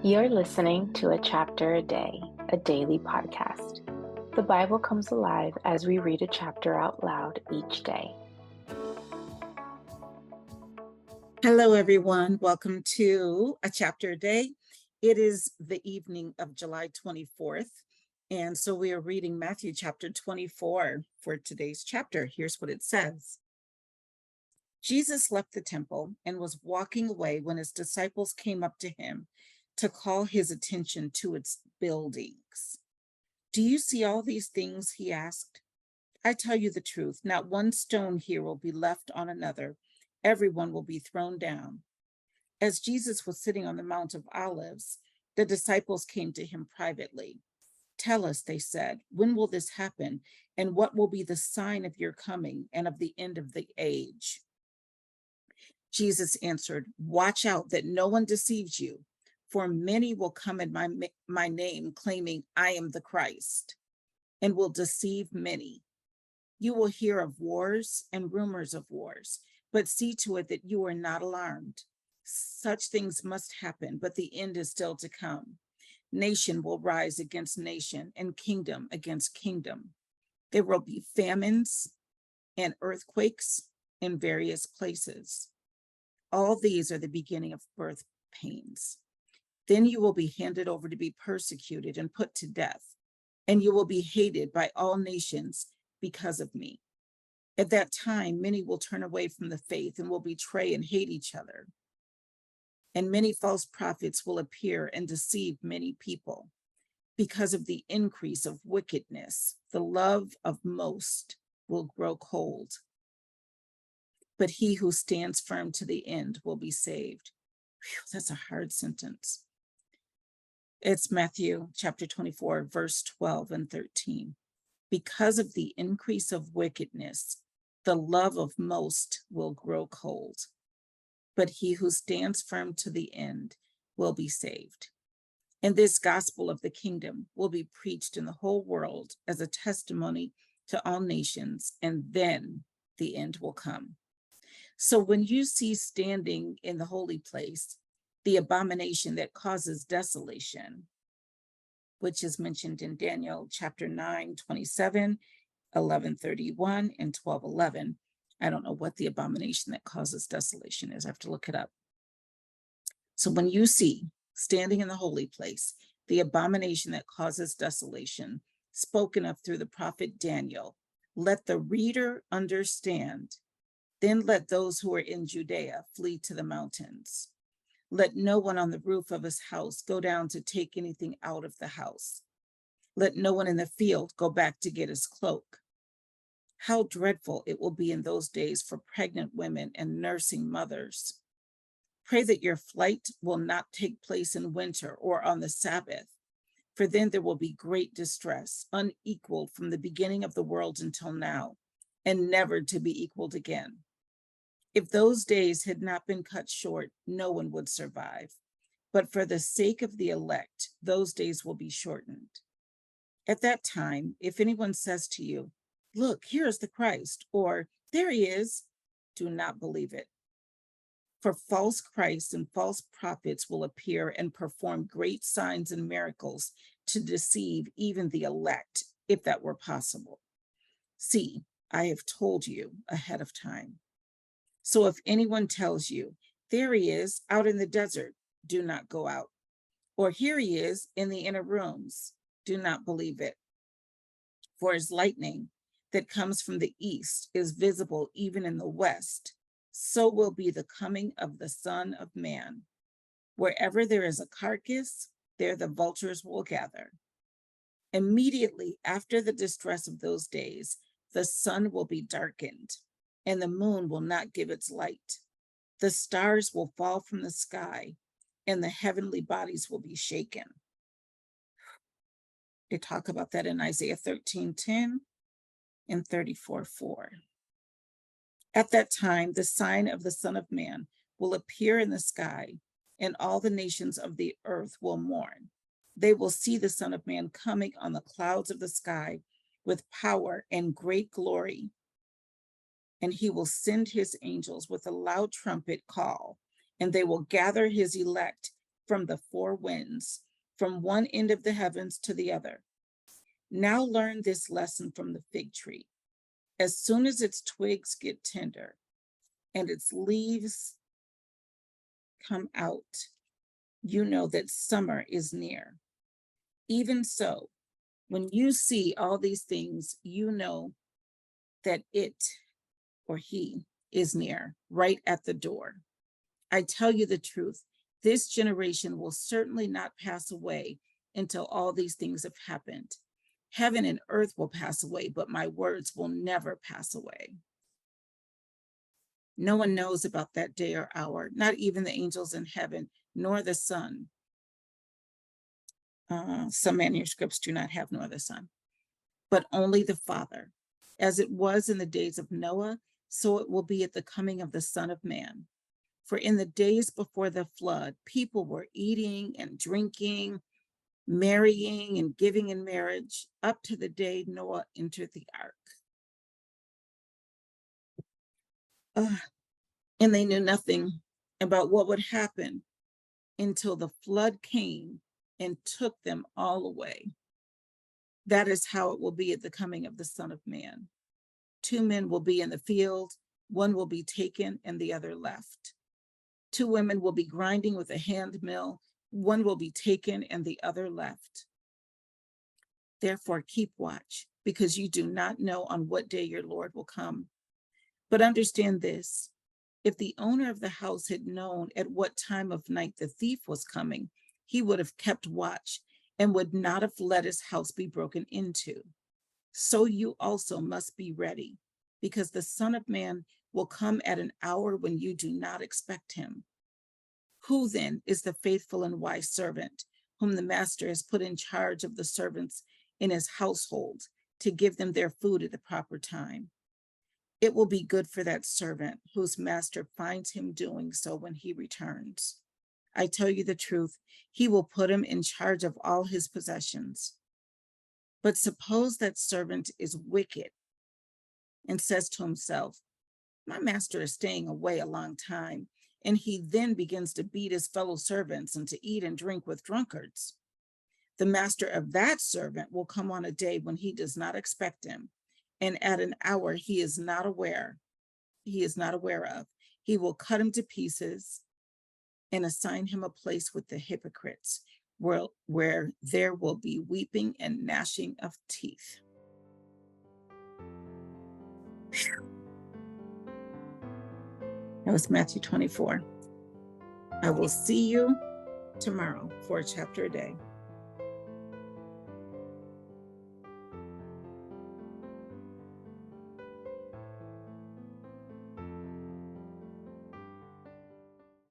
You're listening to A Chapter a Day, a daily podcast. The Bible comes alive as we read a chapter out loud each day. Hello, everyone. Welcome to A Chapter a Day. It is the evening of July 24th, and so we are reading Matthew chapter 24 for today's chapter. Here's what it says. Jesus left the temple and was walking away when his disciples came up to him to call his attention to its buildings. Do you see all these things? He asked. I tell you the truth, not one stone here will be left on another. Everyone will be thrown down. As Jesus was sitting on the Mount of Olives, the disciples came to him privately. Tell us, they said, when will this happen? And what will be the sign of your coming and of the end of the age? Jesus answered, watch out that no one deceives you, for many will come in my name, claiming I am the Christ, and will deceive many. You will hear of wars and rumors of wars, but see to it that you are not alarmed. Such things must happen, but the end is still to come. Nation will rise against nation and kingdom against kingdom. There will be famines and earthquakes in various places. All these are the beginning of birth pains. Then you will be handed over to be persecuted and put to death, and you will be hated by all nations because of me. At that time, many will turn away from the faith and will betray and hate each other. And many false prophets will appear and deceive many people. Because of the increase of wickedness, the love of most will grow cold. But he who stands firm to the end will be saved. Whew, that's a hard sentence. It's Matthew chapter 24, verse 12 and 13. Because of the increase of wickedness, the love of most will grow cold. But he who stands firm to the end will be saved. And this gospel of the kingdom will be preached in the whole world as a testimony to all nations, and then the end will come. So when you see standing in the holy place, the abomination that causes desolation, which is mentioned in Daniel chapter 9, 27, 11:31, and 12:11. I don't know what the abomination that causes desolation is. I have to look it up. So when you see standing in the holy place, the abomination that causes desolation, spoken of through the prophet Daniel, let the reader understand. Then let those who are in Judea flee to the mountains. Let no one on the roof of his house go down to take anything out of the house. Let no one in the field go back to get his cloak. How dreadful it will be in those days for pregnant women and nursing mothers. Pray that your flight will not take place in winter or on the Sabbath, for then there will be great distress, unequaled from the beginning of the world until now, and never to be equaled again. If those days had not been cut short, no one would survive. But for the sake of the elect, those days will be shortened. At that time, if anyone says to you, look, here is the Christ, or there he is, do not believe it. For false Christs and false prophets will appear and perform great signs and miracles to deceive even the elect, if that were possible. See, I have told you ahead of time. So if anyone tells you, there he is out in the desert, do not go out. Or here he is in the inner rooms, do not believe it. For as lightning that comes from the east is visible even in the west, so will be the coming of the Son of Man. Wherever there is a carcass, there the vultures will gather. Immediately after the distress of those days, the sun will be darkened, and the moon will not give its light. The stars will fall from the sky, and the heavenly bodies will be shaken. They talk about that in Isaiah 13:10 and 34:4. At that time, the sign of the Son of Man will appear in the sky, and all the nations of the earth will mourn. They will see the Son of Man coming on the clouds of the sky with power and great glory. And he will send his angels with a loud trumpet call, and they will gather his elect from the four winds, from one end of the heavens to the other. Now learn this lesson from the fig tree. As soon as its twigs get tender and its leaves come out, you know that summer is near. Even so, when you see all these things, you know that it or he is near, right at the door. I tell you the truth, this generation will certainly not pass away until all these things have happened. Heaven and earth will pass away, but my words will never pass away. No one knows about that day or hour, not even the angels in heaven, nor the Son. Some manuscripts do not have nor the Son, but only the Father. As it was in the days of Noah, so it will be at the coming of the Son of Man. For in the days before the flood, people were eating and drinking, marrying and giving in marriage, up to the day Noah entered the ark. And they knew nothing about what would happen until the flood came and took them all away. That is how it will be at the coming of the Son of Man. 2 men will be in the field, one will be taken and the other left. 2 women will be grinding with a hand mill, one will be taken and the other left. Therefore, keep watch, because you do not know on what day your Lord will come. But understand this, if the owner of the house had known at what time of night the thief was coming, he would have kept watch and would not have let his house be broken into. So you also must be ready, because the Son of Man will come at an hour when you do not expect him. Who then is the faithful and wise servant whom the master has put in charge of the servants in his household to give them their food at the proper time? It will be good for that servant whose master finds him doing so when he returns. I tell you the truth, he will put him in charge of all his possessions. But suppose that servant is wicked and says to himself, my master is staying away a long time, and he then begins to beat his fellow servants and to eat and drink with drunkards. The master of that servant will come on a day when he does not expect him, and at an hour he is not aware of. He will cut him to pieces and assign him a place with the hypocrites, where there will be weeping and gnashing of teeth. That was Matthew 24. I will see you tomorrow for a chapter a day.